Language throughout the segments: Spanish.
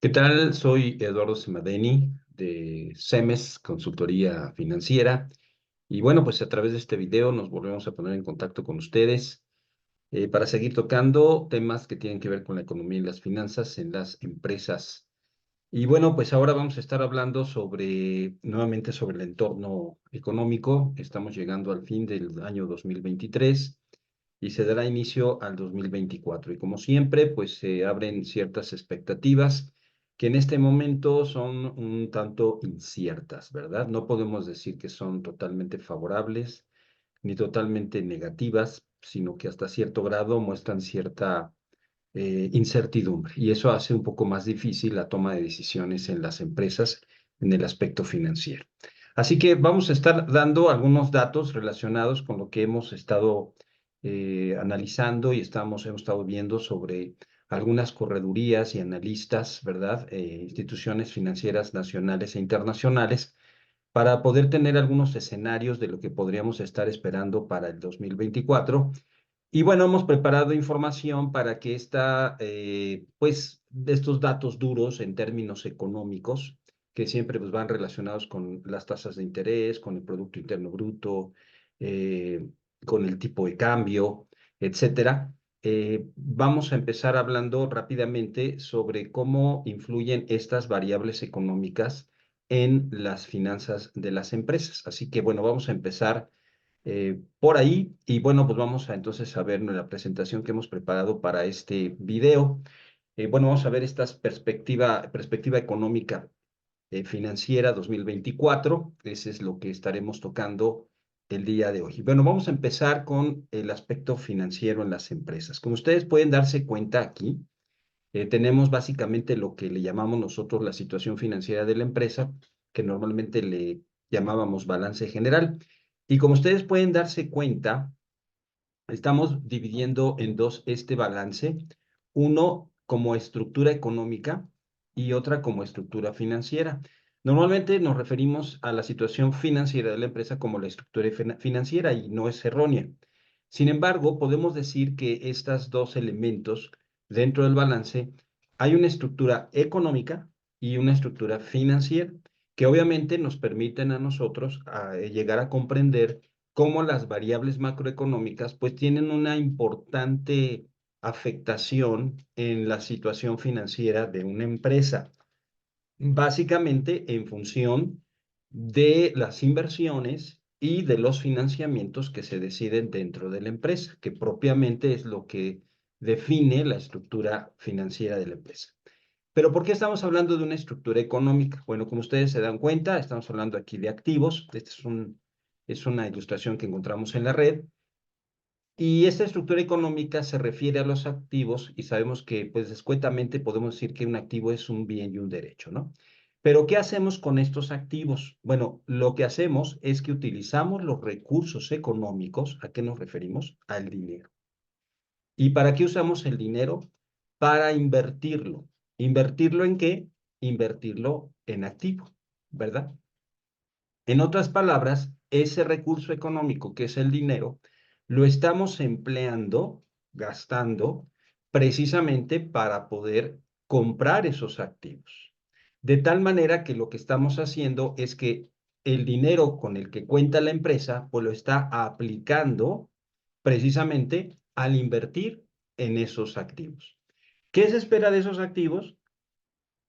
¿Qué tal? Soy Eduardo Simadeni de CEMES Consultoría Financiera. Y bueno, pues a través de este video nos volvemos a poner en contacto con ustedes para seguir tocando temas que tienen que ver con la economía y las finanzas en las empresas. Y bueno, pues ahora vamos a estar hablando nuevamente sobre el entorno económico. Estamos llegando al fin del año 2023 y se dará inicio al 2024. Y como siempre, pues se abren ciertas expectativas que en este momento son un tanto inciertas, ¿verdad? No podemos decir que son totalmente favorables ni totalmente negativas, sino que hasta cierto grado muestran cierta incertidumbre. Y eso hace un poco más difícil la toma de decisiones en las empresas en el aspecto financiero. Así que vamos a estar dando algunos datos relacionados con lo que hemos estado analizando y hemos estado viendo sobre algunas corredurías y analistas, ¿verdad? Instituciones financieras nacionales e internacionales para poder tener algunos escenarios de lo que podríamos estar esperando para el 2024. Y bueno, hemos preparado información para que pues, de estos datos duros en términos económicos, que siempre pues, van relacionados con las tasas de interés, con el Producto Interno Bruto, eh, con el tipo de cambio, etcétera. Vamos a empezar hablando rápidamente sobre cómo influyen estas variables económicas en las finanzas de las empresas. Así que bueno, vamos a empezar por ahí. Y bueno, pues vamos a entonces a ver la presentación que hemos preparado para este video. Bueno, vamos a ver esta perspectiva económica financiera 2024. Ese es lo que estaremos tocando el día de hoy. Bueno, vamos a empezar con el aspecto financiero en las empresas. Como ustedes pueden darse cuenta aquí, tenemos básicamente lo que le llamamos nosotros la situación financiera de la empresa, que normalmente le llamábamos balance general. Y como ustedes pueden darse cuenta, estamos dividiendo en dos este balance, uno como estructura económica y otra como estructura financiera. Normalmente nos referimos a la situación financiera de la empresa como la estructura financiera y no es errónea. Sin embargo, podemos decir que estos dos elementos dentro del balance hay una estructura económica y una estructura financiera que obviamente nos permiten a nosotros llegar a comprender cómo las variables macroeconómicas pues tienen una importante afectación en la situación financiera de una empresa, básicamente en función de las inversiones y de los financiamientos que se deciden dentro de la empresa, que propiamente es lo que define la estructura financiera de la empresa. Pero ¿por qué estamos hablando de una estructura económica? Bueno, como ustedes se dan cuenta, estamos hablando aquí de activos. Es una ilustración que encontramos en la red. Y esta estructura económica se refiere a los activos y sabemos que, pues, escuetamente podemos decir que un activo es un bien y un derecho, ¿no? Pero ¿qué hacemos con estos activos? Bueno, lo que hacemos es que utilizamos los recursos económicos. ¿A qué nos referimos? Al dinero. ¿Y para qué usamos el dinero? Para invertirlo. ¿Invertirlo en qué? Invertirlo en activo, ¿verdad? En otras palabras, ese recurso económico que es el dinero, lo estamos empleando, gastando, precisamente para poder comprar esos activos. De tal manera que lo que estamos haciendo es que el dinero con el que cuenta la empresa, pues lo está aplicando precisamente al invertir en esos activos. ¿Qué se espera de esos activos?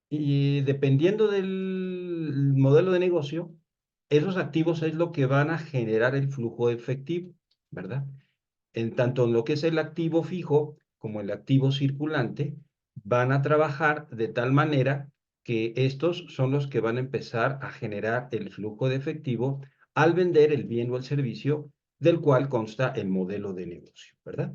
Y dependiendo del modelo de negocio, esos activos es lo que van a generar el flujo efectivo, ¿verdad? En tanto en lo que es el activo fijo como el activo circulante, van a trabajar de tal manera que estos son los que van a empezar a generar el flujo de efectivo al vender el bien o el servicio del cual consta el modelo de negocio, ¿verdad?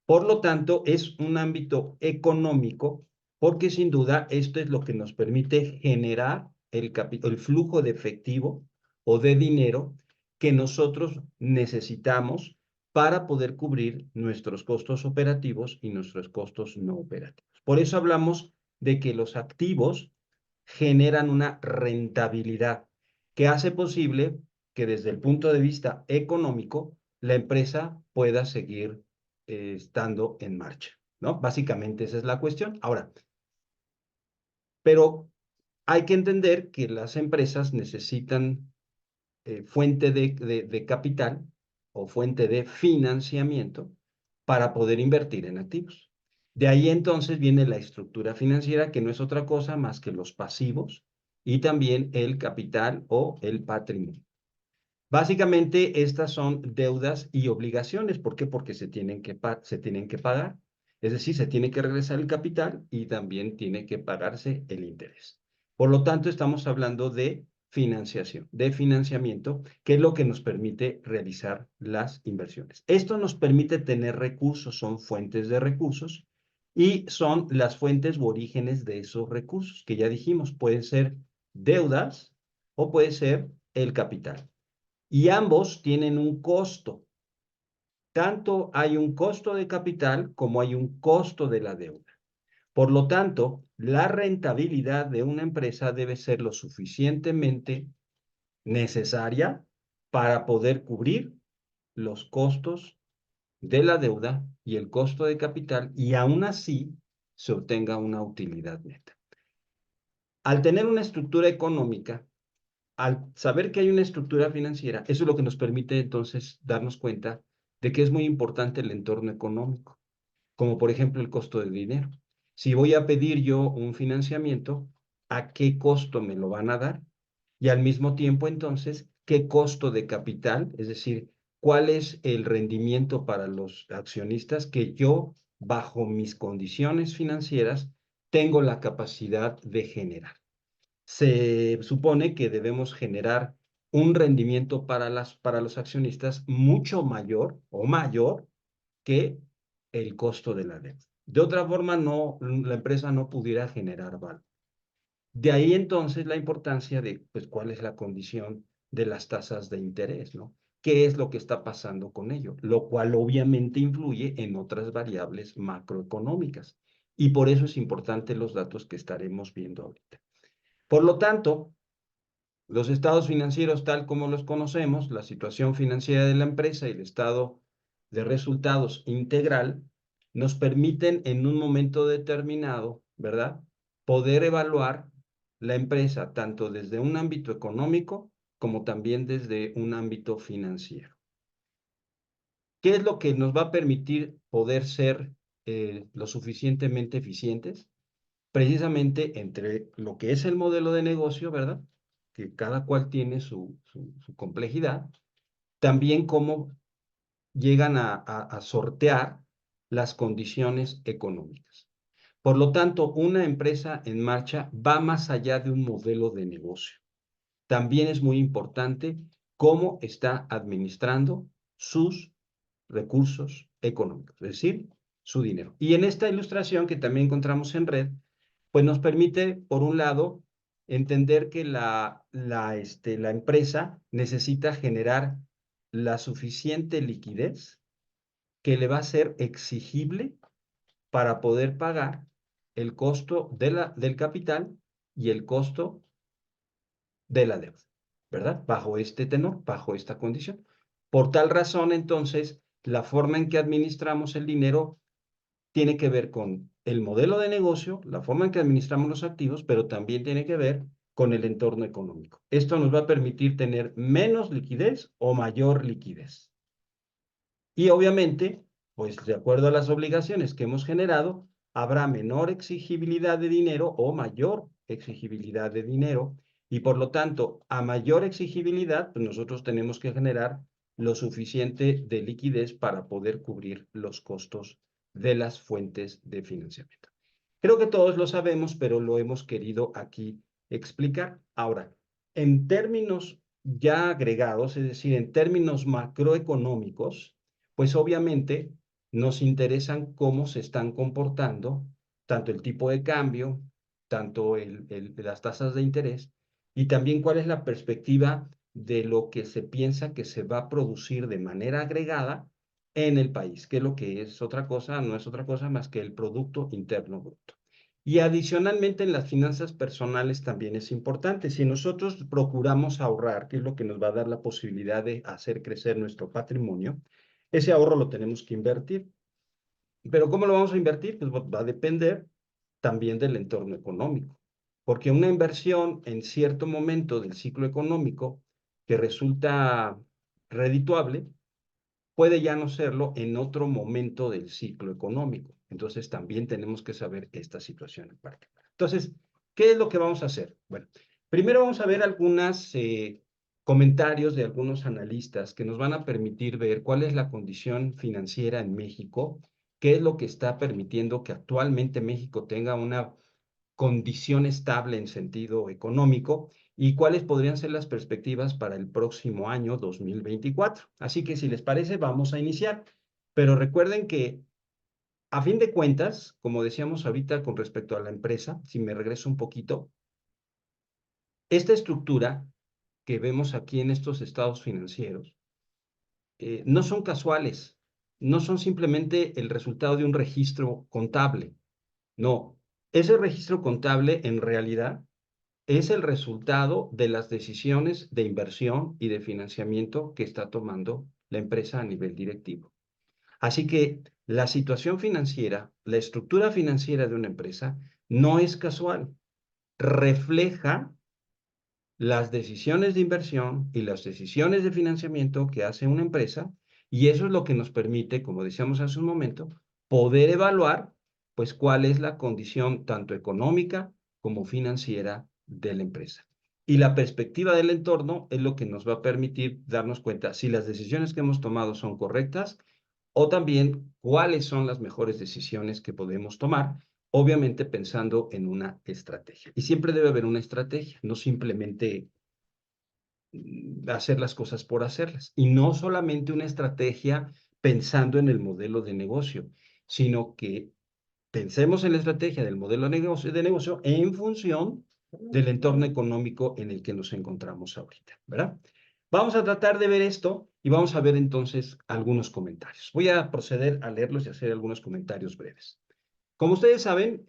Por lo tanto, es un ámbito económico porque sin duda esto es lo que nos permite generar el flujo de efectivo o de dinero que nosotros necesitamos para poder cubrir nuestros costos operativos y nuestros costos no operativos. Por eso hablamos de que los activos generan una rentabilidad que hace posible que desde el punto de vista económico la empresa pueda seguir estando en marcha, ¿no? Básicamente esa es la cuestión. Ahora, Pero hay que entender que las empresas necesitan fuente de capital o fuente de financiamiento para poder invertir en activos. De ahí entonces viene la estructura financiera, que no es otra cosa más que los pasivos y también el capital o el patrimonio. Básicamente, estas son deudas y obligaciones. ¿Por qué? Porque se tienen que pagar. Es decir, se tiene que regresar el capital y también tiene que pagarse el interés. Por lo tanto, estamos hablando de financiación, de financiamiento, que es lo que nos permite realizar las inversiones. Esto nos permite tener recursos, son fuentes de recursos y son las fuentes u orígenes de esos recursos, que ya dijimos, pueden ser deudas o puede ser el capital. Y ambos tienen un costo. Tanto hay un costo de capital como hay un costo de la deuda. Por lo tanto, la rentabilidad de una empresa debe ser lo suficientemente necesaria para poder cubrir los costos de la deuda y el costo de capital y aún así se obtenga una utilidad neta. Al tener una estructura económica, al saber que hay una estructura financiera, eso es lo que nos permite entonces darnos cuenta de que es muy importante el entorno económico, como por ejemplo el costo del dinero. Si voy a pedir yo un financiamiento, ¿a qué costo me lo van a dar? Y al mismo tiempo entonces, ¿qué costo de capital? Es decir, ¿cuál es el rendimiento para los accionistas que yo, bajo mis condiciones financieras, tengo la capacidad de generar? Se supone que debemos generar un rendimiento para los accionistas mucho mayor o mayor que el costo de la deuda. De otra forma, no, la empresa no pudiera generar valor. De ahí entonces la importancia de, pues, cuál es la condición de las tasas de interés, ¿no? ¿Qué es lo que está pasando con ello? Lo cual obviamente influye en otras variables macroeconómicas. Y por eso es importante los datos que estaremos viendo ahorita. Por lo tanto, los estados financieros tal como los conocemos, la situación financiera de la empresa y el estado de resultados integral, nos permiten en un momento determinado, ¿verdad? Poder evaluar la empresa tanto desde un ámbito económico como también desde un ámbito financiero. ¿Qué es lo que nos va a permitir poder ser lo suficientemente eficientes? Precisamente entre lo que es el modelo de negocio, ¿verdad? Que cada cual tiene su complejidad, también cómo llegan a sortear las condiciones económicas. Por lo tanto, una empresa en marcha va más allá de un modelo de negocio. También es muy importante cómo está administrando sus recursos económicos, es decir, su dinero. Y en esta ilustración que también encontramos en red, pues nos permite, por un lado, entender que la empresa necesita generar la suficiente liquidez que le va a ser exigible para poder pagar el costo del capital y el costo de la deuda, ¿verdad? Bajo este tenor, bajo esta condición. Por tal razón, entonces, la forma en que administramos el dinero tiene que ver con el modelo de negocio, la forma en que administramos los activos, pero también tiene que ver con el entorno económico. Esto nos va a permitir tener menos liquidez o mayor liquidez. Y obviamente, pues de acuerdo a las obligaciones que hemos generado, habrá menor exigibilidad de dinero o mayor exigibilidad de dinero. Y por lo tanto, a mayor exigibilidad, pues nosotros tenemos que generar lo suficiente de liquidez para poder cubrir los costos de las fuentes de financiamiento. Creo que todos lo sabemos, pero lo hemos querido aquí explicar. Ahora, en términos ya agregados, es decir, en términos macroeconómicos, pues obviamente nos interesan cómo se están comportando tanto el tipo de cambio, tanto las tasas de interés, y también cuál es la perspectiva de lo que se piensa que se va a producir de manera agregada en el país, que es lo que es otra cosa, no es otra cosa más que el Producto Interno Bruto. Y adicionalmente en las finanzas personales también es importante. Si nosotros procuramos ahorrar, que es lo que nos va a dar la posibilidad de hacer crecer nuestro patrimonio, ese ahorro lo tenemos que invertir. Pero ¿cómo lo vamos a invertir? Pues va a depender también del entorno económico. porque una inversión en cierto momento del ciclo económico que resulta redituable, puede ya no serlo en otro momento del ciclo económico. Entonces, también tenemos que saber esta situación en particular. Entonces, ¿qué es lo que vamos a hacer? Bueno, primero vamos a ver algunos comentarios de algunos analistas que nos van a permitir ver cuál es la condición financiera en México, qué es lo que está permitiendo que actualmente México tenga una condición estable en sentido económico y cuáles podrían ser las perspectivas para el próximo año 2024. Así que si les parece, vamos a iniciar. Pero recuerden que a fin de cuentas, como decíamos ahorita con respecto a la empresa, si me regreso un poquito, esta estructura que vemos aquí en estos estados financieros no son casuales, no son simplemente el resultado de un registro contable. No, ese registro contable en realidad es el resultado de las decisiones de inversión y de financiamiento que está tomando la empresa a nivel directivo. Así que la situación financiera, la estructura financiera de una empresa no es casual, refleja las decisiones de inversión y las decisiones de financiamiento que hace una empresa, y eso es lo que nos permite, como decíamos hace un momento, poder evaluar pues cuál es la condición tanto económica como financiera de la empresa. Y la perspectiva del entorno es lo que nos va a permitir darnos cuenta si las decisiones que hemos tomado son correctas o también cuáles son las mejores decisiones que podemos tomar, obviamente pensando en una estrategia. Y siempre debe haber una estrategia, no simplemente hacer las cosas por hacerlas. Y no solamente una estrategia pensando en el modelo de negocio, sino que pensemos en la estrategia del modelo de negocio en función del entorno económico en el que nos encontramos ahorita, ¿verdad? Vamos a tratar de ver esto y vamos a ver entonces algunos comentarios. Voy a proceder a leerlos y hacer algunos comentarios breves. Como ustedes saben,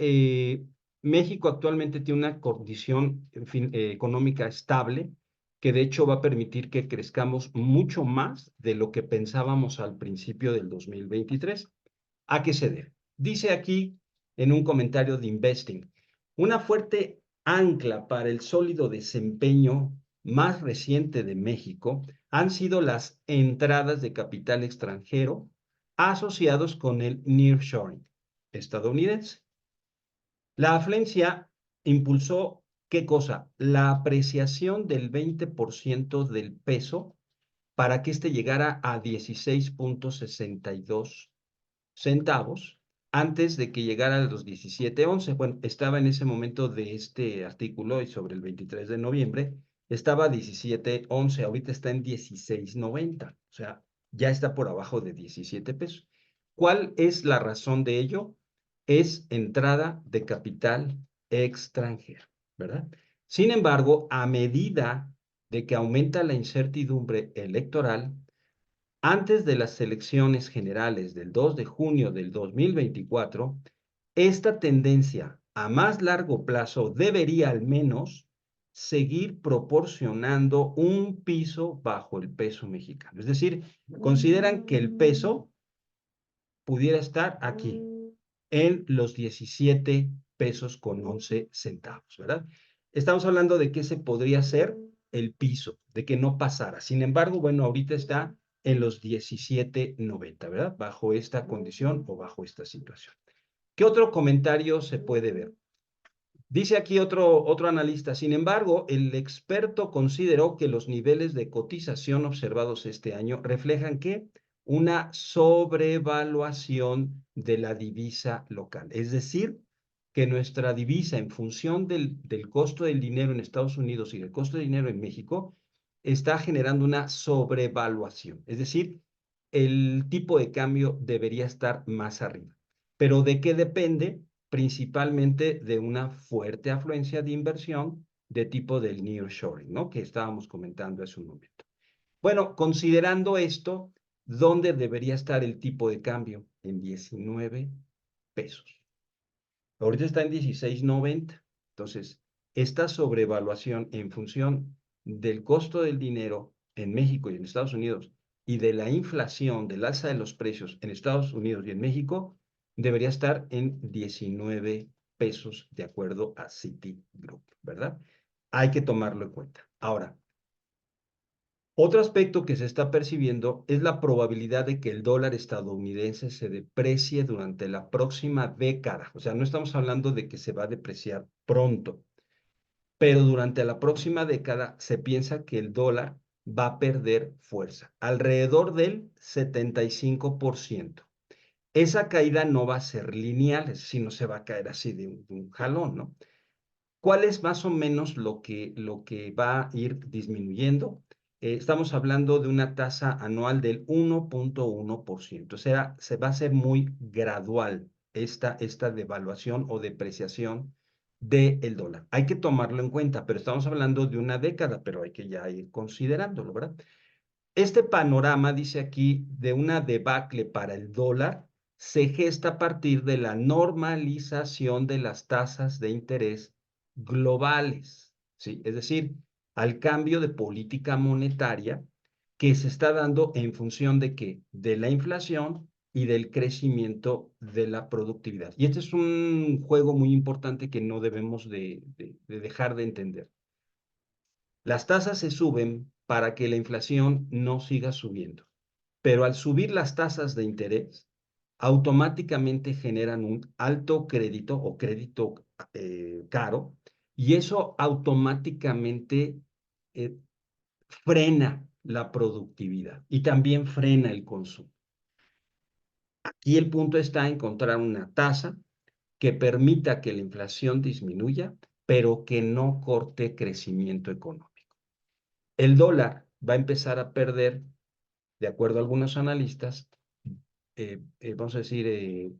México actualmente tiene una condición económica estable que de hecho va a permitir que crezcamos mucho más de lo que pensábamos al principio del 2023. ¿A qué se debe? Dice aquí en un comentario de Investing, una fuerte ancla para el sólido desempeño más reciente de México han sido las entradas de capital extranjero asociados con el nearshoring estadounidense. La afluencia impulsó, ¿qué cosa? La apreciación del 20% del peso para que éste llegara a 16.62 centavos antes de que llegara a los 17.11. Bueno, estaba en ese momento de este artículo y sobre el 23 de noviembre, estaba a 17.11, ahorita está en 16.90, o sea, ya está por abajo de 17 pesos. ¿Cuál es la razón de ello? Es entrada de capital extranjero, ¿verdad? Sin embargo, a medida de que aumenta la incertidumbre electoral, antes de las elecciones generales del 2 de junio del 2024, esta tendencia a más largo plazo debería al menos seguir proporcionando un piso bajo el peso mexicano. Es decir, consideran que el peso pudiera estar aquí, en los 17 pesos con 11 centavos, ¿verdad? Estamos hablando de que ese podría ser el piso, de que no pasara. Sin embargo, bueno, ahorita está en los 17.90, ¿verdad? Bajo esta condición o bajo esta situación. ¿Qué otro comentario se puede ver? Dice aquí otro analista, sin embargo, el experto consideró que los niveles de cotización observados este año reflejan que una sobrevaluación de la divisa local. Es decir, que nuestra divisa en función del costo del dinero en Estados Unidos y del costo del dinero en México está generando una sobrevaluación. Es decir, el tipo de cambio debería estar más arriba. ¿Pero de qué depende? Principalmente de una fuerte afluencia de inversión de tipo del nearshoring, ¿no? Que estábamos comentando hace un momento. Bueno, considerando esto, ¿dónde debería estar el tipo de cambio? En 19 pesos. Ahorita está en 16.90. Entonces, esta sobrevaluación en función del costo del dinero en México y en Estados Unidos y de la inflación, del alza de los precios en Estados Unidos y en México, debería estar en 19 pesos de acuerdo a Citigroup, ¿verdad? Hay que tomarlo en cuenta. Ahora, otro aspecto que se está percibiendo es la probabilidad de que el dólar estadounidense se deprecie durante la próxima década. O sea, no estamos hablando de que se va a depreciar pronto, pero durante la próxima década se piensa que el dólar va a perder fuerza, alrededor del 75%. Esa caída no va a ser lineal, es decir, no se va a caer así de un jalón, ¿no? ¿Cuál es más o menos lo que va a ir disminuyendo? Estamos hablando de una tasa anual del 1.1%. O sea, se va a hacer muy gradual esta devaluación o depreciación del dólar. Hay que tomarlo en cuenta, pero estamos hablando de una década, pero hay que ya ir considerándolo, ¿verdad? Este panorama, dice aquí, de una debacle para el dólar, se gesta a partir de la normalización de las tasas de interés globales, ¿sí? Es decir, al cambio de política monetaria que se está dando en función de qué? De la inflación y del crecimiento de la productividad. Y este es un juego muy importante que no debemos de dejar de entender. Las tasas se suben para que la inflación no siga subiendo, pero al subir las tasas de interés, automáticamente generan un alto crédito o crédito caro, y eso automáticamente eh, frena la productividad y también frena el consumo. Aquí el punto está en encontrar una tasa que permita que la inflación disminuya, pero que no corte crecimiento económico. El dólar va a empezar a perder, de acuerdo a algunos analistas, vamos a decir,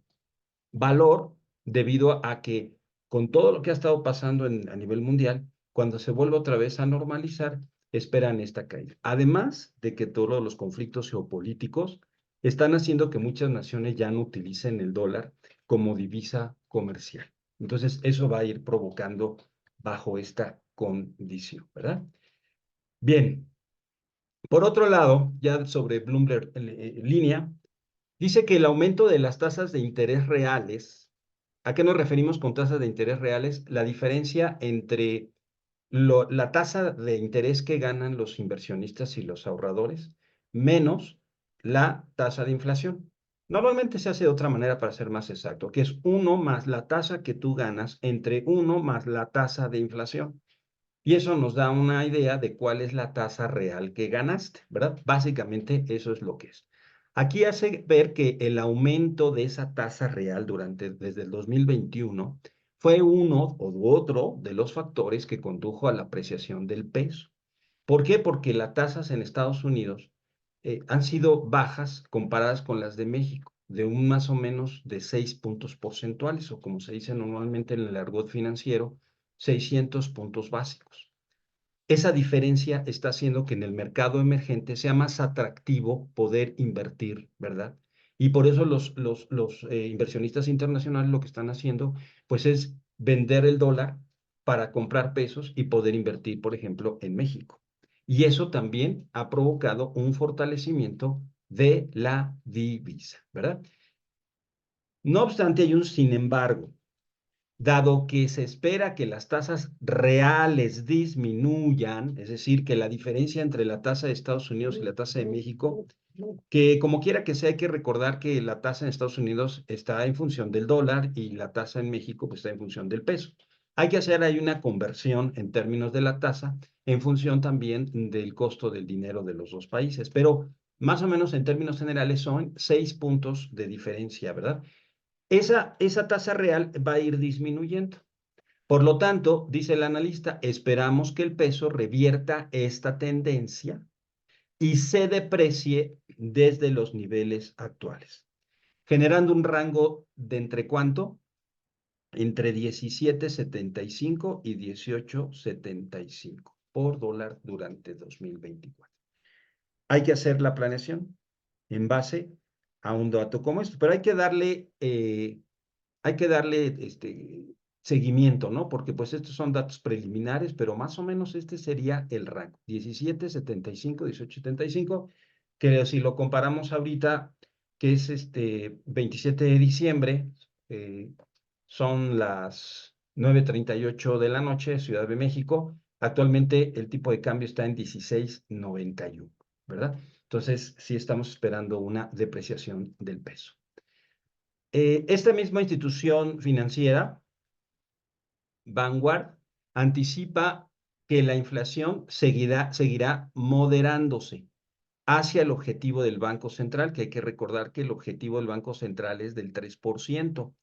valor debido a que con todo lo que ha estado pasando a nivel mundial, cuando se vuelve otra vez a normalizar, esperan esta caída. Además de que todos los conflictos geopolíticos están haciendo que muchas naciones ya no utilicen el dólar como divisa comercial. Entonces, eso va a ir provocando bajo esta condición, ¿verdad? Bien. Por otro lado, ya sobre Bloomberg línea, dice que el aumento de las tasas de interés reales, ¿a qué nos referimos con tasas de interés reales? La diferencia entre la tasa de interés que ganan los inversionistas y los ahorradores menos la tasa de inflación. Normalmente se hace de otra manera para ser más exacto, que es 1 más la tasa que tú ganas entre 1 más la tasa de inflación. Y eso nos da una idea de cuál es la tasa real que ganaste, ¿verdad? Básicamente eso es lo que es. Aquí hace ver que el aumento de esa tasa real desde el 2021 fue uno u otro de los factores que condujo a la apreciación del peso. ¿Por qué? Porque las tasas en Estados Unidos han sido bajas comparadas con las de México, de un más o menos de 6 puntos porcentuales, o como se dice normalmente en el argot financiero, 600 puntos básicos. Esa diferencia está haciendo que en el mercado emergente sea más atractivo poder invertir, ¿verdad? Y por eso los inversionistas internacionales lo que están haciendo, pues es vender el dólar para comprar pesos y poder invertir, por ejemplo, en México. Y eso también ha provocado un fortalecimiento de la divisa, ¿verdad? No obstante, hay un sin embargo. Dado que se espera que las tasas reales disminuyan, es decir, que la diferencia entre la tasa de Estados Unidos y la tasa de México, que como quiera que sea, hay que recordar que la tasa en Estados Unidos está en función del dólar y la tasa en México pues, está en función del peso. Hay que hacer ahí una conversión en términos de la tasa en función también del costo del dinero de los dos países, pero más o menos en términos generales son 6 puntos de diferencia, ¿verdad? Esa tasa real va a ir disminuyendo. Por lo tanto, dice el analista, esperamos que el peso revierta esta tendencia y se deprecie desde los niveles actuales, generando un rango de entre cuánto, entre 17.75 y 18.75 por dólar durante 2024. Hay que hacer la planeación en base a un dato como esto, pero hay que darle seguimiento, ¿no? Porque pues estos son datos preliminares, pero más o menos este sería el rango, 17.75, 18.75, que si lo comparamos ahorita, que es 27 de diciembre, son las 9:38 de la noche, Ciudad de México. Actualmente el tipo de cambio está en 16.91, ¿verdad? Entonces, sí estamos esperando una depreciación del peso. Esta misma institución financiera, Vanguard, anticipa que la inflación seguirá moderándose hacia el objetivo del Banco Central, que hay que recordar que el objetivo del Banco Central es del 3%,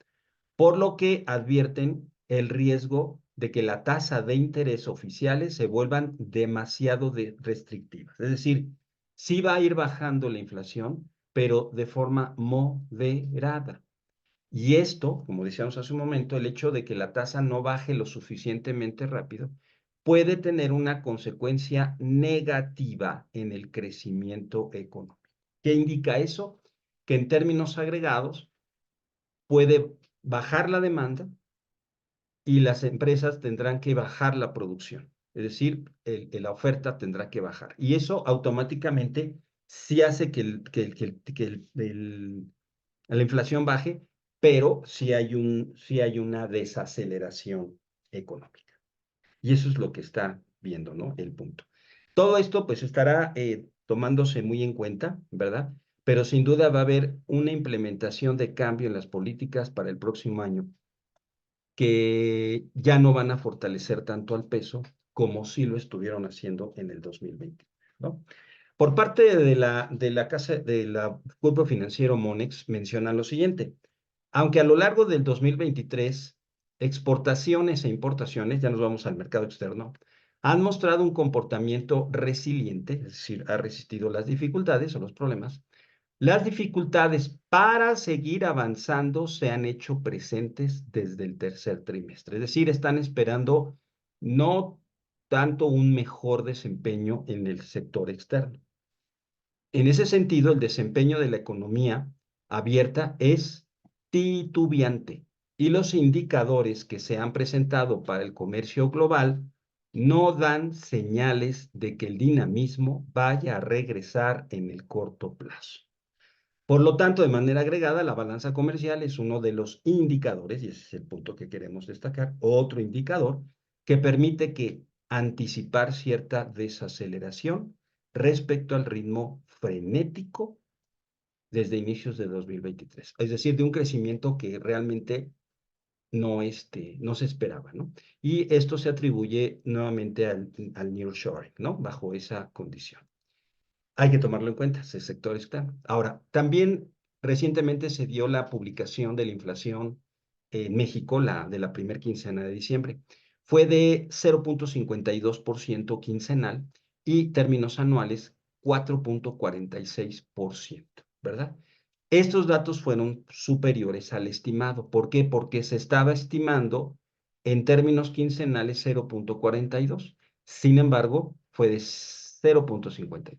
por lo que advierten el riesgo de que la tasa de interés oficiales se vuelvan demasiado restrictivas. Es decir, sí va a ir bajando la inflación, pero de forma moderada. Y esto, como decíamos hace un momento, el hecho de que la tasa no baje lo suficientemente rápido puede tener una consecuencia negativa en el crecimiento económico. ¿Qué indica eso? Que en términos agregados puede bajar la demanda y las empresas tendrán que bajar la producción. Es decir, la oferta tendrá que bajar. Y eso automáticamente sí hace que la inflación baje, pero sí hay una desaceleración económica. Y eso es lo que está viendo, ¿no? El punto. Todo esto pues estará tomándose muy en cuenta, ¿verdad? Pero sin duda va a haber una implementación de cambio en las políticas para el próximo año que ya no van a fortalecer tanto al peso como sí lo estuvieron haciendo en el 2020, ¿no? Por parte del grupo financiero Monex menciona lo siguiente: aunque a lo largo del 2023 exportaciones e importaciones, ya nos vamos al mercado externo, han mostrado un comportamiento resiliente, es decir, ha resistido las dificultades o los problemas, las dificultades para seguir avanzando se han hecho presentes desde el tercer trimestre, es decir, están esperando no tanto un mejor desempeño en el sector externo. En ese sentido, el desempeño de la economía abierta es titubeante y los indicadores que se han presentado para el comercio global no dan señales de que el dinamismo vaya a regresar en el corto plazo. Por lo tanto, de manera agregada, la balanza comercial es uno de los indicadores, y ese es el punto que queremos destacar, otro indicador que permite que anticipar cierta desaceleración respecto al ritmo frenético desde inicios de 2023. Es decir, de un crecimiento que realmente no se esperaba, ¿no? Y esto se atribuye nuevamente al nearshoring, ¿no? Bajo esa condición. Hay que tomarlo en cuenta, ese sector externo. Ahora, también recientemente se dio la publicación de la inflación en México, de la primera quincena de diciembre. Fue de 0.52% quincenal y términos anuales 4.46%, ¿verdad? Estos datos fueron superiores al estimado. ¿Por qué? Porque se estaba estimando en términos quincenales 0.42. Sin embargo, fue de 0.52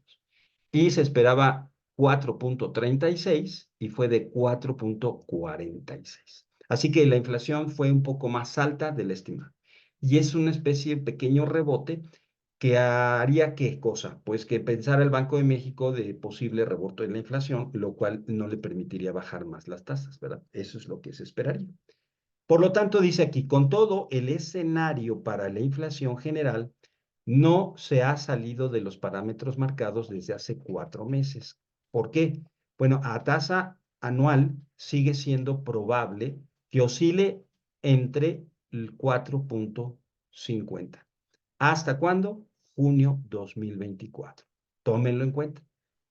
y se esperaba 4.36 y fue de 4.46. Así que la inflación fue un poco más alta de la estimada. Y es una especie de pequeño rebote que haría qué cosa, pues que pensara el Banco de México de posible rebote en la inflación, lo cual no le permitiría bajar más las tasas, ¿verdad? Eso es lo que se esperaría. Por lo tanto, dice aquí, con todo, el escenario para la inflación general no se ha salido de los parámetros marcados desde hace 4 meses. ¿Por qué? Bueno, a tasa anual sigue siendo probable que oscile entre el 4.50. ¿Hasta cuándo? Junio 2024. Tómenlo en cuenta.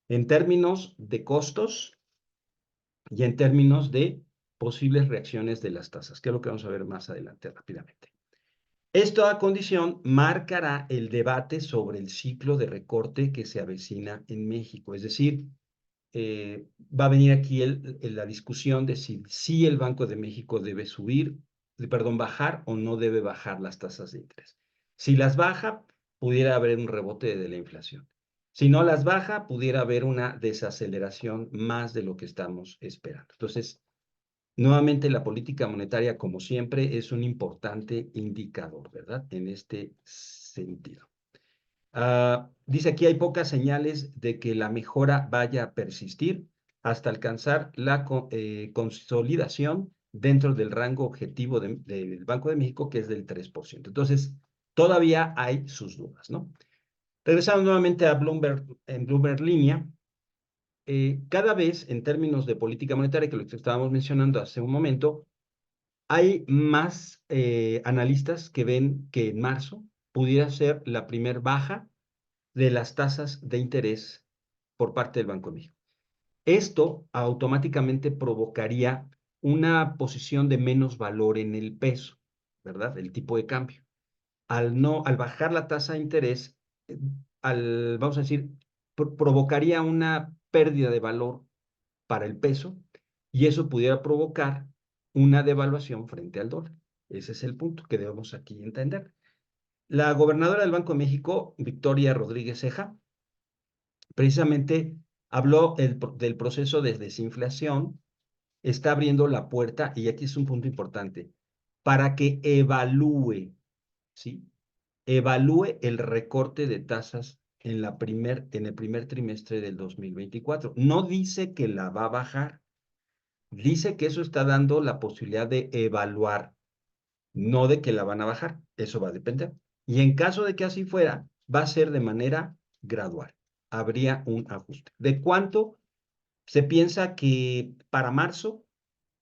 En términos de costos y en términos de posibles reacciones de las tasas, que es lo que vamos a ver más adelante rápidamente. Esta condición marcará el debate sobre el ciclo de recorte que se avecina en México. Es decir, va a venir aquí la discusión de si el Banco de México debe bajar o no debe bajar las tasas de interés. Si las baja, pudiera haber un rebote de la inflación. Si no las baja, pudiera haber una desaceleración más de lo que estamos esperando. Entonces, nuevamente, la política monetaria, como siempre, es un importante indicador, ¿verdad? En este sentido. Dice aquí, hay pocas señales de que la mejora vaya a persistir hasta alcanzar la consolidación dentro del rango objetivo del Banco de México, que es del 3%. Entonces, todavía hay sus dudas, ¿no? Regresando nuevamente a Bloomberg, en Bloomberg Línea, cada vez en términos de política monetaria, que lo que estábamos mencionando hace un momento, hay más analistas que ven que en marzo pudiera ser la primer baja de las tasas de interés por parte del Banco de México. Esto automáticamente provocaría una posición de menos valor en el peso, ¿verdad? El tipo de cambio. Al bajar la tasa de interés, eh, vamos a decir, provocaría una pérdida de valor para el peso y eso pudiera provocar una devaluación frente al dólar. Ese es el punto que debemos aquí entender. La gobernadora del Banco de México, Victoria Rodríguez Ceja, precisamente habló del proceso de desinflación, está abriendo la puerta, y aquí es un punto importante, para que evalúe, ¿sí? Evalúe el recorte de tasas en el primer trimestre del 2024. No dice que la va a bajar, dice que eso está dando la posibilidad de evaluar, no de que la van a bajar. Eso va a depender. Y en caso de que así fuera, va a ser de manera gradual. Habría un ajuste. ¿De cuánto? Se piensa que para marzo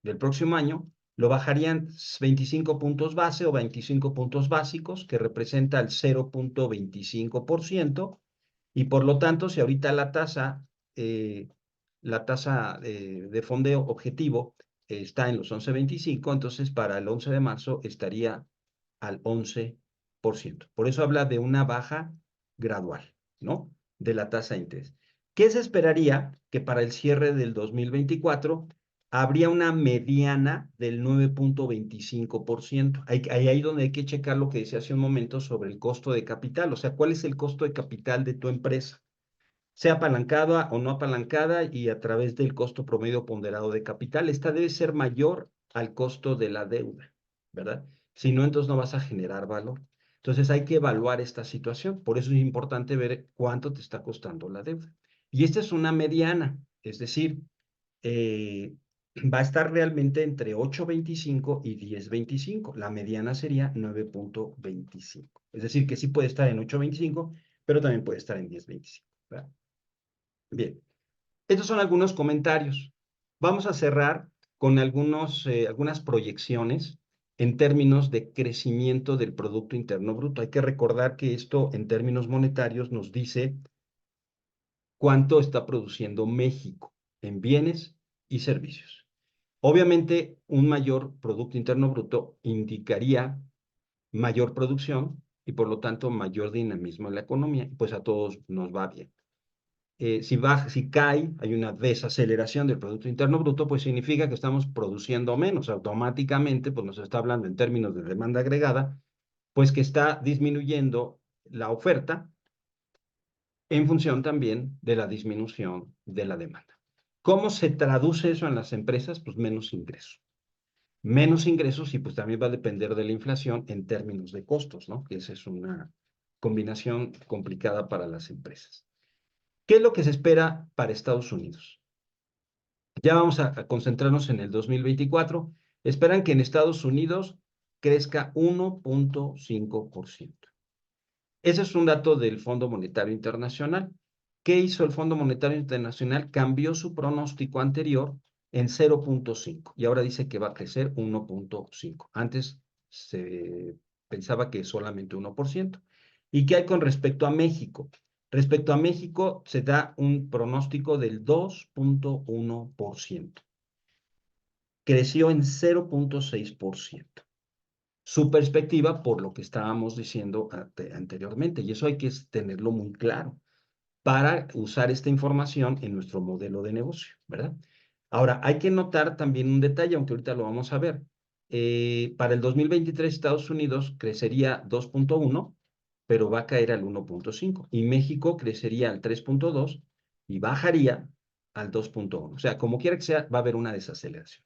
del próximo año lo bajarían 25 puntos base o 25 puntos básicos, que representa el 0.25%, y por lo tanto, si ahorita la tasa de fondeo objetivo está en los 11.25, entonces para el 11 de marzo estaría al 11%. Por eso habla de una baja gradual, ¿no? De la tasa de interés. ¿Qué se esperaría? Que para el cierre del 2024 habría una mediana del 9.25%. Ahí donde hay que checar lo que decía hace un momento sobre el costo de capital. O sea, ¿cuál es el costo de capital de tu empresa? Sea apalancada o no apalancada y a través del costo promedio ponderado de capital. Esta debe ser mayor al costo de la deuda, ¿verdad? Si no, entonces no vas a generar valor. Entonces hay que evaluar esta situación. Por eso es importante ver cuánto te está costando la deuda. Y esta es una mediana, es decir, eh, va a estar realmente entre 8.25 y 10.25. La mediana sería 9.25. Es decir, que sí puede estar en 8.25, pero también puede estar en 10.25, ¿verdad? Bien, estos son algunos comentarios. Vamos a cerrar con algunas proyecciones en términos de crecimiento del Producto Interno Bruto. Hay que recordar que esto en términos monetarios nos dice cuánto está produciendo México en bienes y servicios. Obviamente, un mayor Producto Interno Bruto indicaría mayor producción y por lo tanto mayor dinamismo en la economía, pues a todos nos va bien. Si cae, hay una desaceleración del Producto Interno Bruto, pues significa que estamos produciendo menos. Automáticamente, pues nos está hablando en términos de demanda agregada, pues que está disminuyendo la oferta en función también de la disminución de la demanda. ¿Cómo se traduce eso en las empresas? Pues menos ingresos. Menos ingresos y pues también va a depender de la inflación en términos de costos, ¿no? Que esa es una combinación complicada para las empresas. ¿Qué es lo que se espera para Estados Unidos? Ya vamos a concentrarnos en el 2024. Esperan que en Estados Unidos crezca 1.5%. Ese es un dato del Fondo Monetario Internacional. ¿Qué hizo el Fondo Monetario Internacional? Cambió su pronóstico anterior en 0.5 y ahora dice que va a crecer 1.5. Antes se pensaba que solamente 1%. ¿Y qué hay con respecto a México? Respecto a México se da un pronóstico del 2.1%. Creció en 0.6%. Su perspectiva por lo que estábamos diciendo anteriormente, y eso hay que tenerlo muy claro para usar esta información en nuestro modelo de negocio, ¿verdad? Ahora, hay que notar también un detalle, aunque ahorita lo vamos a ver. Para el 2023 Estados Unidos crecería 2.1, pero va a caer al 1.5, y México crecería al 3.2 y bajaría al 2.1. O sea, como quiera que sea, va a haber una desaceleración.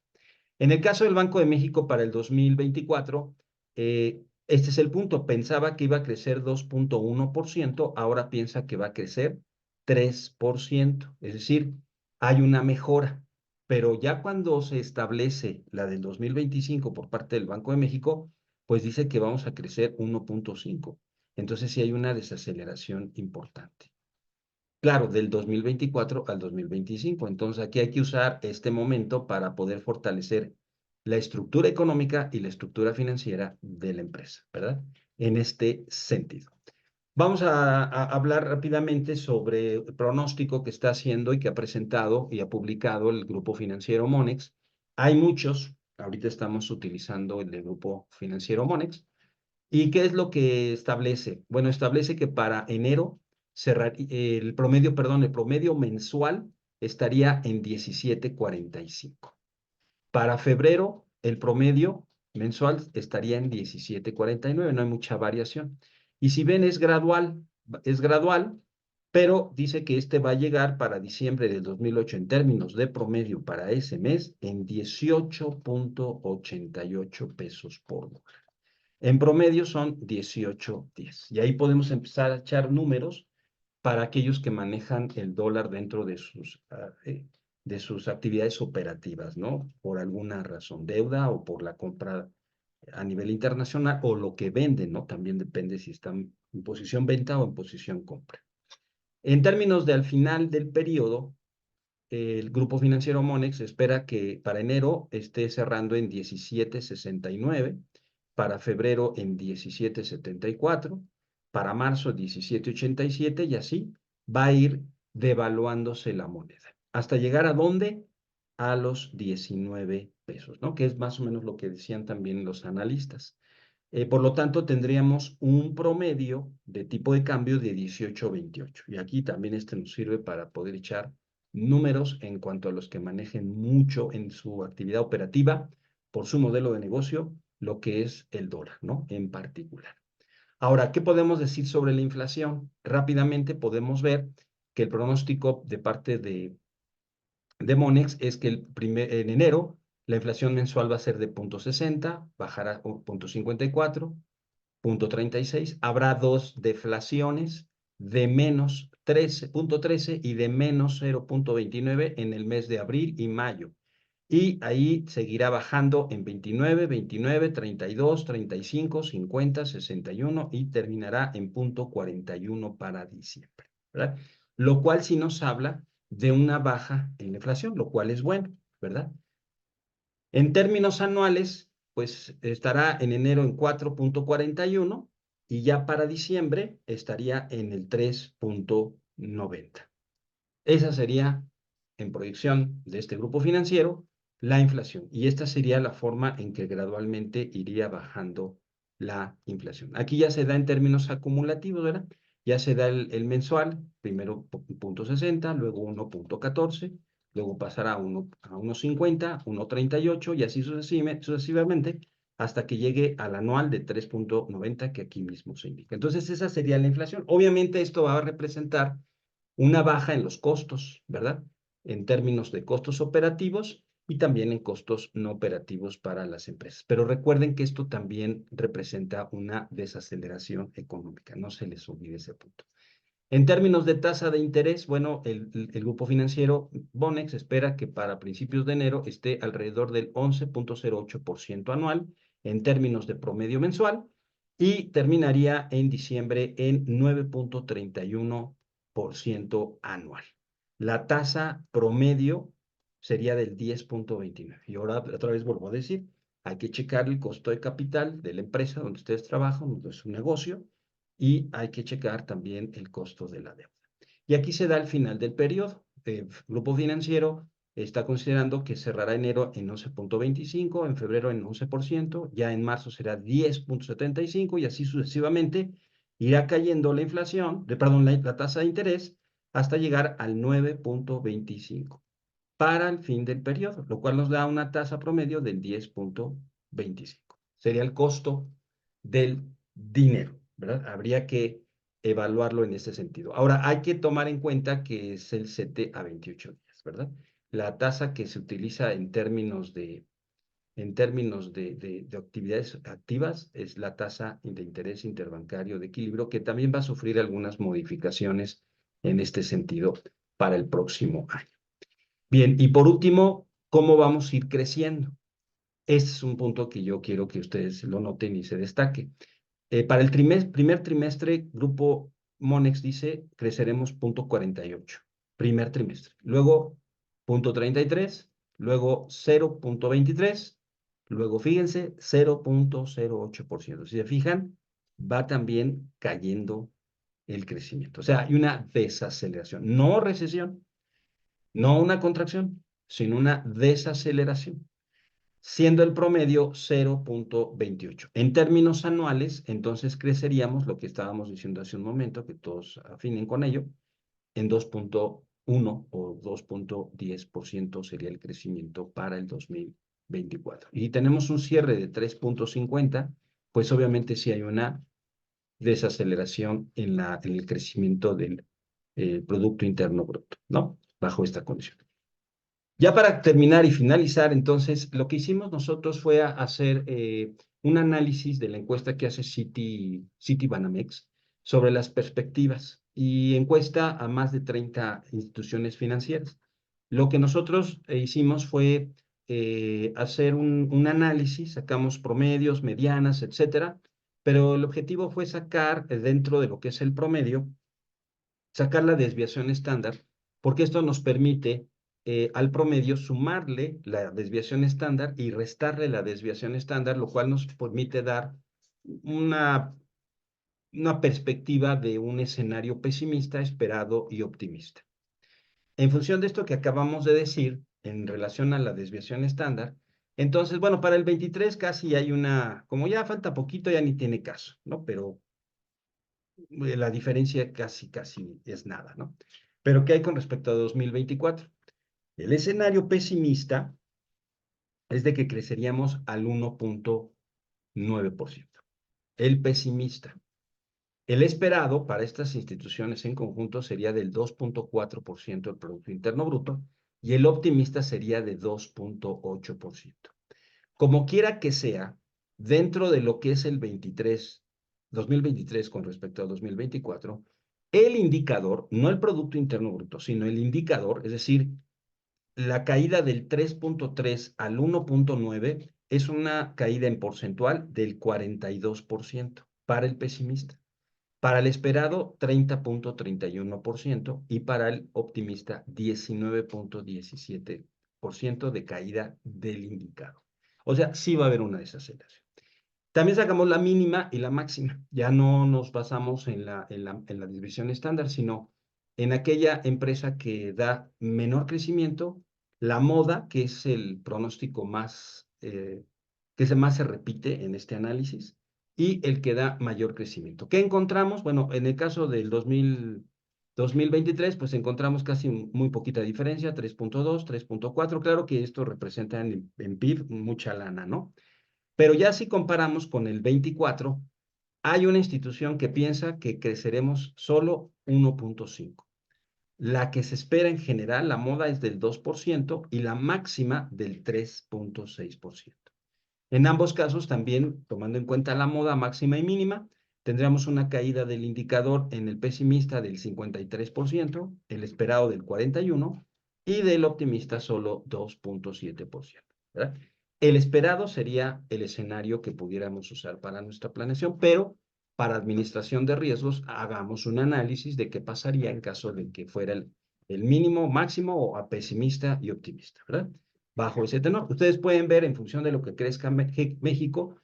En el caso del Banco de México para el 2024, este es el punto. Pensaba que iba a crecer 2.1%, ahora piensa que va a crecer 3%. Es decir, hay una mejora. pero ya cuando se establece la del 2025 por parte del Banco de México, pues dice que vamos a crecer 1.5. Entonces sí hay una desaceleración importante. Claro, del 2024 al 2025. Entonces aquí hay que usar este momento para poder fortalecer la estructura económica y la estructura financiera de la empresa, ¿verdad? En este sentido. Vamos a hablar rápidamente sobre el pronóstico que está haciendo y que ha presentado y ha publicado el Grupo Financiero Monex. Hay muchos, ahorita estamos utilizando el del Grupo Financiero Monex. ¿Y qué es lo que establece? Bueno, establece que para enero el promedio, perdón, el promedio mensual estaría en 17.45. Para febrero, el promedio mensual estaría en 17.49, no hay mucha variación. Y si ven, es gradual, pero dice que este va a llegar para diciembre del 2008 en términos de promedio para ese mes en 18.88 pesos por dólar. En promedio son 18.10. Y ahí podemos empezar a echar números para aquellos que manejan el dólar dentro de sus actividades operativas, ¿no? Por alguna razón, deuda o por la compra a nivel internacional o lo que venden, ¿no? También depende si están en posición venta o en posición compra. En términos de al final del periodo, el Grupo Financiero Monex espera que para enero esté cerrando en 17.69, para febrero en 17.74, para marzo 17.87 y así va a ir devaluándose la moneda. ¿Hasta llegar a dónde? A los 19 pesos, ¿no? Que es más o menos lo que decían también los analistas. Por lo tanto, tendríamos un promedio de tipo de cambio de 18.28. Y aquí también este nos sirve para poder echar números en cuanto a los que manejen mucho en su actividad operativa por su modelo de negocio, lo que es el dólar, ¿no? En particular. Ahora, ¿qué podemos decir sobre la inflación? Rápidamente podemos ver que el pronóstico de parte de Monex es que en enero la inflación mensual va a ser de 0.60, bajará a 0.54, 0.36. Habrá dos deflaciones de menos 13.13 y de menos 0.29 en el mes de abril y mayo. Y ahí seguirá bajando en 29, 29, 32, 35, 50, 61 y terminará en 0.41 para diciembre, ¿verdad? Lo cual sí nos habla de una baja en la inflación, lo cual es bueno, ¿verdad? En términos anuales, pues estará en enero en 4.41 y ya para diciembre estaría en el 3.90. Esa sería, en proyección de este grupo financiero, la inflación. Y esta sería la forma en que gradualmente iría bajando la inflación. Aquí ya se da en términos acumulativos, ¿verdad? Ya se da el mensual, primero 0.60, luego 1.14, luego pasará a 1.50, 1.38 y así sucesivamente hasta que llegue al anual de 3.90 que aquí mismo se indica. Entonces esa sería la inflación. Obviamente esto va a representar una baja en los costos, ¿verdad? En términos de costos operativos y también en costos no operativos para las empresas. Pero recuerden que esto también representa una desaceleración económica, no se les olvide ese punto. En términos de tasa de interés, bueno, el grupo financiero Bonex espera que para principios de enero esté alrededor del 11.08% anual en términos de promedio mensual y terminaría en diciembre en 9.31% anual. La tasa promedio sería del 10.29. Y ahora otra vez vuelvo a decir, hay que checar el costo de capital de la empresa donde ustedes trabajan, donde es un negocio, y hay que checar también el costo de la deuda. Y aquí se da el final del periodo. El grupo financiero está considerando que cerrará enero en 11.25, en febrero en 11%, ya en marzo será 10.75 y así sucesivamente irá cayendo la inflación, la tasa de interés hasta llegar al 9.25 para el fin del periodo, lo cual nos da una tasa promedio del 10.25. Sería el costo del dinero, ¿verdad? Habría que evaluarlo en ese sentido. Ahora, hay que tomar en cuenta que es el 7 a 28 días, ¿verdad? La tasa que se utiliza en términos de actividades activas es la tasa de interés interbancario de equilibrio, que también va a sufrir algunas modificaciones en este sentido para el próximo año. Bien, y por último, ¿cómo vamos a ir creciendo? Este es un punto que yo quiero que ustedes lo noten y se destaque. Para el primer trimestre, Grupo Monex dice creceremos 0,48, primer trimestre. Luego 0,33, luego 0,23, luego fíjense 0,08%. Si se fijan, va también cayendo el crecimiento. O sea, hay una desaceleración, no recesión, no una contracción, sino una desaceleración, siendo el promedio 0,28. En términos anuales, entonces creceríamos, lo que estábamos diciendo hace un momento, que todos afinen con ello, en 2,1 o 2,10% sería el crecimiento para el 2024. Y tenemos un cierre de 3,50, pues obviamente sí hay una desaceleración en el crecimiento del Producto Interno Bruto, ¿no? Bajo esta condición. Ya para terminar y finalizar, entonces, lo que hicimos nosotros fue hacer un análisis de la encuesta que hace Citibanamex sobre las perspectivas y encuesta a más de 30 instituciones financieras. Lo que nosotros hicimos fue hacer un análisis, sacamos promedios, medianas, etcétera, pero el objetivo fue sacar dentro de lo que es el promedio, sacar la desviación estándar, porque esto nos permite al promedio sumarle la desviación estándar y restarle la desviación estándar, lo cual nos permite dar una, una perspectiva de un escenario pesimista, esperado y optimista. En función de esto que acabamos de decir en relación a la desviación estándar, entonces, bueno, para el 23 casi hay una, como ya falta poquito, ya ni tiene caso, ¿no? Pero la diferencia casi es nada, ¿no? Pero ¿qué hay con respecto a 2024? El escenario pesimista es de que creceríamos al 1,9%. El pesimista. El esperado para estas instituciones en conjunto sería del 2,4% del Producto Interno Bruto y el optimista sería de 2,8%. Como quiera que sea, dentro de lo que es el 2023 con respecto al 2024, el indicador, no el Producto Interno Bruto, sino el indicador, es decir, la caída del 3,3 al 1,9 es una caída en porcentual del 42% para el pesimista. Para el esperado, 30,31% y para el optimista, 19,17% de caída del indicador. O sea, sí va a haber una desaceleración. También sacamos la mínima y la máxima. Ya no nos basamos en la división estándar, sino en aquella empresa que da menor crecimiento, la moda, que es el pronóstico más, que más se repite en este análisis, y el que da mayor crecimiento. ¿Qué encontramos? Bueno, en el caso del 2023, pues encontramos casi muy poquita diferencia, 3,2, 3,4. Claro que esto representa en PIB mucha lana, ¿no? Pero ya si comparamos con el 24, hay una institución que piensa que creceremos solo 1,5. La que se espera en general, la moda es del 2% y la máxima del 3,6%. En ambos casos, también tomando en cuenta la moda máxima y mínima, tendríamos una caída del indicador en el pesimista del 53%, el esperado del 41% y del optimista solo 2,7%. ¿Verdad? El esperado sería el escenario que pudiéramos usar para nuestra planeación, pero para administración de riesgos hagamos un análisis de qué pasaría en caso de que fuera el mínimo, máximo o a pesimista y optimista, ¿verdad? Bajo ese tenor. Ustedes pueden ver en función de lo que crezca México,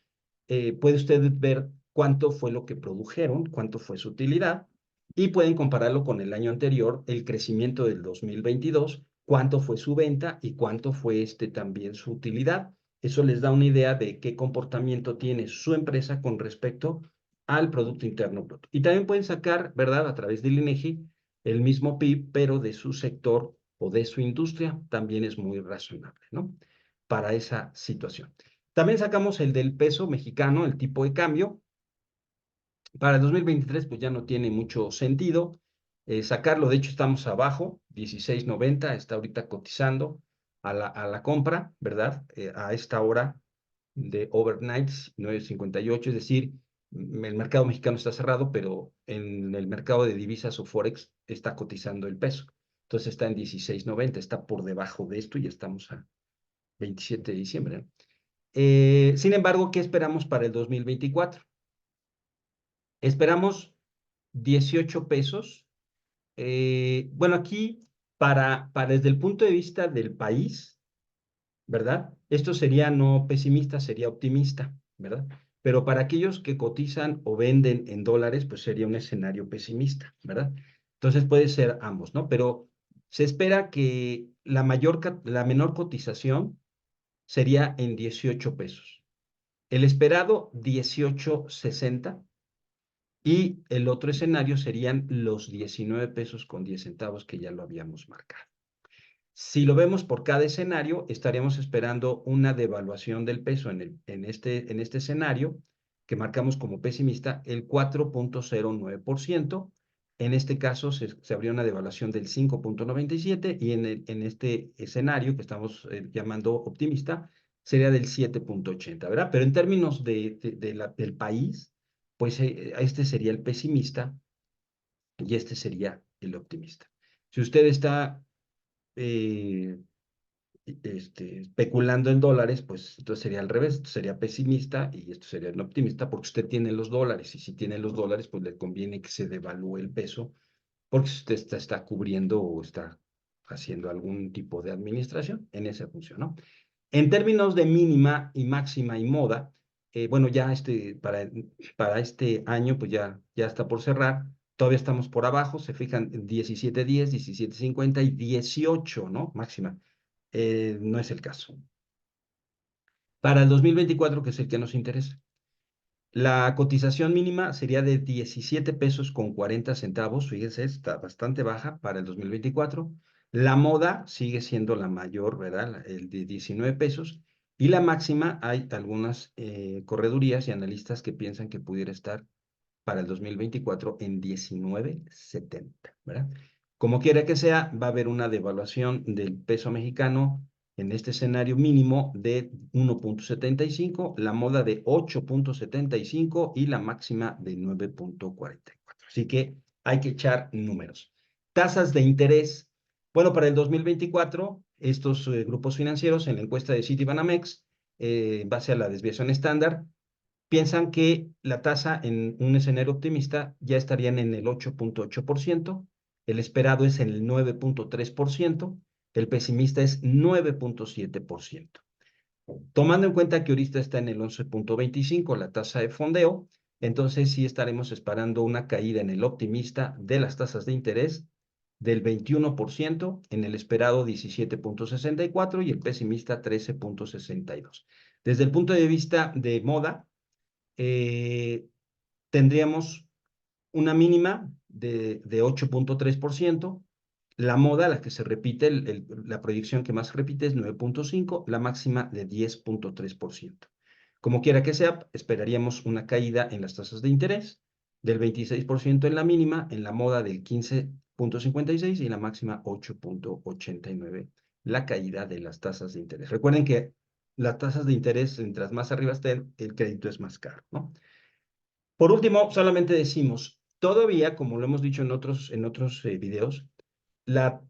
puede usted ver cuánto fue lo que produjeron, cuánto fue su utilidad, y pueden compararlo con el año anterior, el crecimiento del 2022, cuánto fue su venta y cuánto fue también su utilidad. Eso les da una idea de qué comportamiento tiene su empresa con respecto al Producto Interno Bruto. Y también pueden sacar, ¿verdad?, a través del INEGI, el mismo PIB, pero de su sector o de su industria, también es muy razonable, ¿no? Para esa situación. También sacamos el del peso mexicano, el tipo de cambio. Para el 2023, pues ya no tiene mucho sentido sacarlo. De hecho, estamos abajo, 16.90, está ahorita cotizando a la compra, ¿verdad? A esta hora de overnight, 9.58, es decir, el mercado mexicano está cerrado, pero en el mercado de divisas o forex está cotizando el peso. Entonces está en 16.90, está por debajo de esto y estamos 27 de diciembre, ¿no? Sin embargo, ¿qué esperamos para el 2024? Esperamos 18 pesos. Bueno, aquí, desde el punto de vista del país, ¿verdad? Esto sería no pesimista, sería optimista, ¿verdad? Pero para aquellos que cotizan o venden en dólares, pues sería un escenario pesimista, ¿verdad? Entonces puede ser ambos, ¿no? Pero se espera que la menor cotización sería en 18 pesos. El esperado, 18.60. Y el otro escenario serían los 19 pesos con 10 centavos que ya lo habíamos marcado. Si lo vemos por cada escenario, estaríamos esperando una devaluación del peso en este escenario, que marcamos como pesimista, el 4.09%. En este caso, se habría una devaluación del 5.97 y en este escenario que estamos llamando optimista, sería del 7.80, ¿verdad? Pero en términos del país, pues este sería el pesimista y este sería el optimista. Si usted está eh, especulando en dólares, pues entonces sería al revés, sería pesimista y esto sería el optimista porque usted tiene los dólares y si tiene los dólares, pues le conviene que se devalúe el peso porque usted está cubriendo o está haciendo algún tipo de administración en esa función, ¿no? En términos de mínima y máxima y moda, bueno, ya para este año, pues ya está por cerrar. Todavía estamos por abajo, se fijan 17.10, 17.50 y 18, ¿no? Máxima. No es el caso. Para el 2024, que es el que nos interesa, la cotización mínima sería de 17 pesos con 40 centavos. Fíjense, está bastante baja para el 2024. La moda sigue siendo la mayor, ¿verdad? El de 19 pesos. Y la máxima, hay algunas corredurías y analistas que piensan que pudiera estar para el 2024 en 19.70, ¿verdad? Como quiera que sea, va a haber una devaluación del peso mexicano en este escenario mínimo de 1.75, la moda de 8.75 y la máxima de 9.44. Así que hay que echar números. Tasas de interés. Bueno, para el 2024, estos grupos financieros en la encuesta de Citibanamex, en base a la desviación estándar, piensan que la tasa en un escenario optimista ya estarían en el 8.8%, el esperado es en el 9.3%, el pesimista es 9.7%. Tomando en cuenta que ahorita está en el 11.25 la tasa de fondeo, entonces sí estaremos esperando una caída en el optimista de las tasas de interés del 21%, en el esperado 17.64 y el pesimista 13.62. Desde el punto de vista de moda, eh, tendríamos una mínima de 8.3%. La moda, la que se repite, la proyección que más repite es 9.5%, la máxima de 10.3%. Como quiera que sea, esperaríamos una caída en las tasas de interés del 26% en la mínima, en la moda del 15.56 y en la máxima 8.89, la caída de las tasas de interés. Recuerden que las tasas de interés, mientras más arriba estén, el crédito es más caro, ¿no? Por último, solamente decimos, todavía, como lo hemos dicho en otros videos, la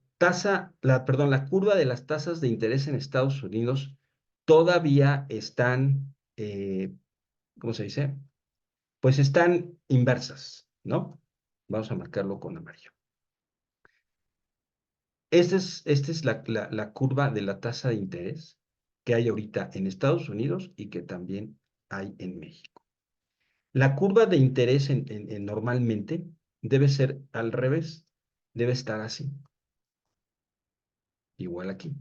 curva de las tasas de interés en Estados Unidos todavía están, ¿cómo se dice? Pues están inversas, ¿no? Vamos a marcarlo con amarillo. Esta es la curva de la tasa de interés que hay ahorita en Estados Unidos y que también hay en México. La curva de interés normalmente debe ser al revés, debe estar así, igual aquí.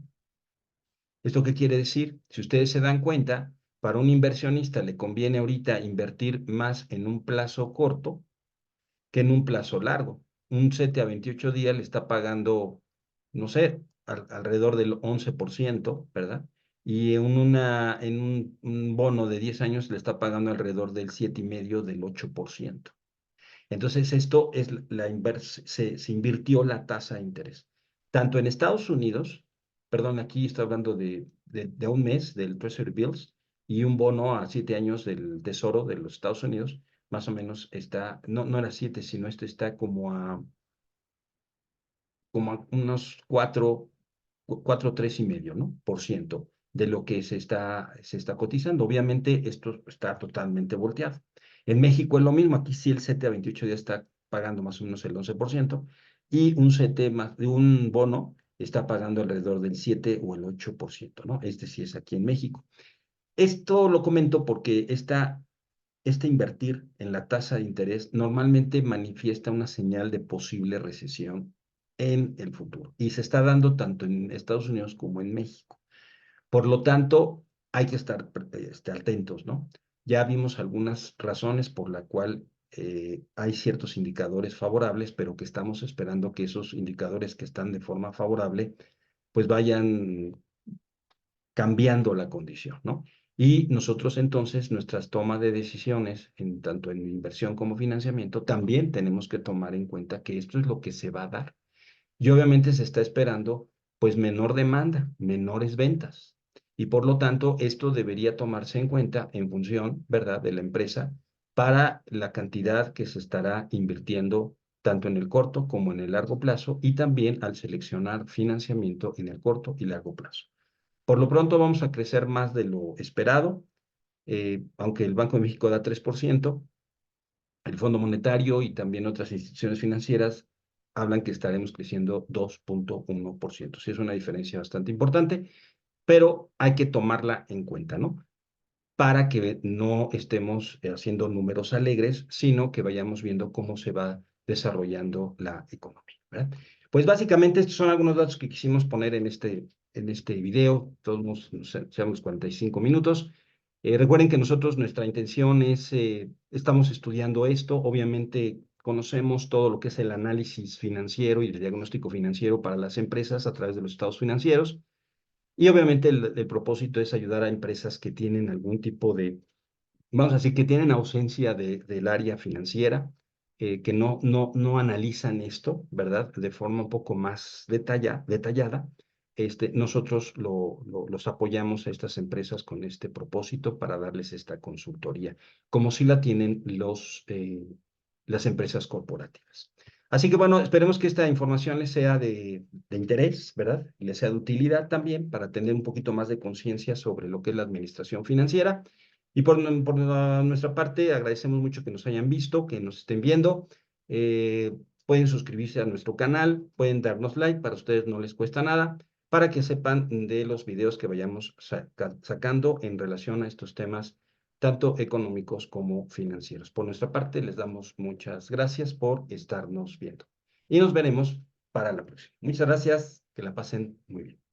¿Esto qué quiere decir? Si ustedes se dan cuenta, para un inversionista le conviene ahorita invertir más en un plazo corto que en un plazo largo. Un 7 a 28 días le está pagando, no sé, alrededor del 11%, ¿verdad? Y en un bono de 10 años le está pagando alrededor del 7,5, del 8%. Entonces, esto es se invirtió la tasa de interés. Tanto en Estados Unidos, perdón, aquí estoy hablando de un mes del Treasury Bills y un bono a 7 años del Tesoro de los Estados Unidos, más o menos está, no era 7, sino esto está como a unos 4, 3,5, ¿no? Por ciento de lo que se está cotizando. Obviamente esto está totalmente volteado. En México es lo mismo, aquí sí el CETE a 28 días está pagando más o menos el 11% y un CETE más, un bono está pagando alrededor del 7 o el 8%, ¿no? Este sí es aquí en México. Esto lo comento porque este invertir en la tasa de interés normalmente manifiesta una señal de posible recesión en el futuro y se está dando tanto en Estados Unidos como en México. Por lo tanto, hay que estar atentos, ¿no? Ya vimos algunas razones por la cual hay ciertos indicadores favorables, pero que estamos esperando que esos indicadores que están de forma favorable, pues vayan cambiando la condición, ¿no? Y nosotros entonces, nuestras tomas de decisiones, tanto en inversión como financiamiento, también tenemos que tomar en cuenta que esto es lo que se va a dar. Y obviamente se está esperando, pues, menor demanda, menores ventas. Y por lo tanto, esto debería tomarse en cuenta en función, ¿verdad?, de la empresa para la cantidad que se estará invirtiendo tanto en el corto como en el largo plazo y también al seleccionar financiamiento en el corto y largo plazo. Por lo pronto vamos a crecer más de lo esperado, aunque el Banco de México da 3%, el Fondo Monetario y también otras instituciones financieras hablan que estaremos creciendo 2.1%. Sí, es una diferencia bastante importante, pero hay que tomarla en cuenta, ¿no? Para que no estemos haciendo números alegres, sino que vayamos viendo cómo se va desarrollando la economía, ¿verdad? Pues básicamente estos son algunos datos que quisimos poner en este video, todos seamos 45 minutos. Recuerden que nosotros, nuestra intención es, estamos estudiando esto, obviamente conocemos todo lo que es el análisis financiero y el diagnóstico financiero para las empresas a través de los estados financieros. Y obviamente el propósito es ayudar a empresas que tienen algún tipo de, vamos a decir, que tienen ausencia del área financiera, que no analizan esto, ¿verdad? De forma un poco más detallada. Nosotros los apoyamos a estas empresas con este propósito para darles esta consultoría, como si la tienen las empresas corporativas. Así que bueno, esperemos que esta información les sea de interés, ¿verdad? Y les sea de utilidad también para tener un poquito más de conciencia sobre lo que es la administración financiera. Y por nuestra parte, agradecemos mucho que nos hayan visto, que nos estén viendo. Pueden suscribirse a nuestro canal, pueden darnos like, para ustedes no les cuesta nada, para que sepan de los videos que vayamos sacando en relación a estos temas, tanto económicos como financieros. Por nuestra parte, les damos muchas gracias por estarnos viendo. Y nos veremos para la próxima. Muchas gracias, que la pasen muy bien.